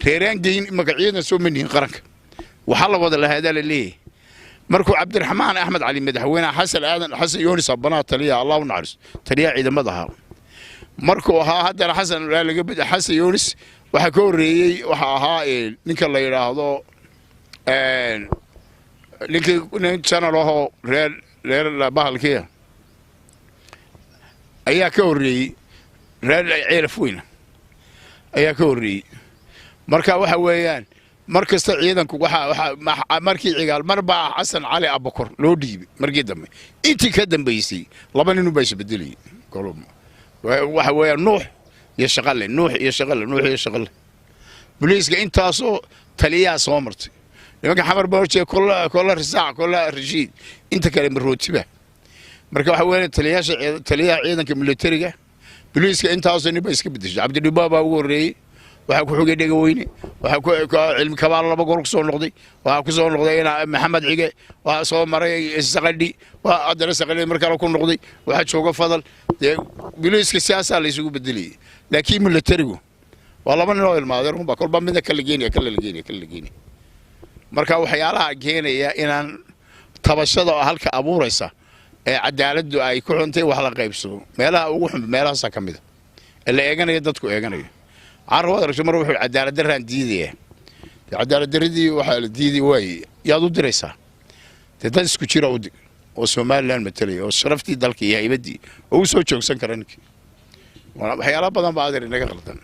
reeraan geyn magacyada soo maniin qaranka waxa la wada lahaada la leeyahay markuu Cabdiraxmaan Axmed Cali madaxweynaha Xasan Aadan Xasan Yoonis abana taliya Allahu naxariis taliya ciidamada markuu ahaa haddana Xasan laga bid Xasan Yoonis waxa ka horeeyay waxa ahaa ninka la yiraahdo ninka channel oo reer la bahalkiya ayaa ka horeeyay reer ceelafweyna ayaa ka horeeyay marka waxa weeyaan markasta ciidanku waxa markii cigaal marba Xasan Cali Abakar loo dhiibay markii dambe intii ka dambeysay laba nin u bay isbedelay kolom waxa weeyaan Nuux iyo shaqale booliiska intaasoo taliyaha soo martay nimanka xamar boorjee kolla risaac kolla rashiid inta kale marootiba marka waxa weeyaan taliyaha ciidanka militariga booliiska intaasoo nin bay iska bedeshay Cabdidhibaaba ugu horeeyay waxa ku xogay dhagaweyne waxa ku cilmi kabaal laba goor ku soo noqday waxa ku soo noqday Maxamed Cige waxa soo maray Saqadhi waxa adana Saqadhi markaa ku noqday waxa jooga Fadal booliiska siyaasada la isugu bedelay laakiin militarigu waa laba nin oo ilmaadeen runba kolba mid kala geeniya marka waxyaalaha keenaya inaan tabashada halka abuuraysa ee cadaaladdu ay ku xuntay wax la qaybsado meelaha ugu xun meelahaas ka mid ah la eeganayo dadku eeganayo عروض رجمر وحول عدالة دران ديدية عدالة دردي وحال ديدي واي يادو دريسا تدرس كتير ودي وسومال لان متلي وشرفتي دالك يا يبدي وسو تشوك سنكرنك وانا بحيالات بدن بعد انك غلطان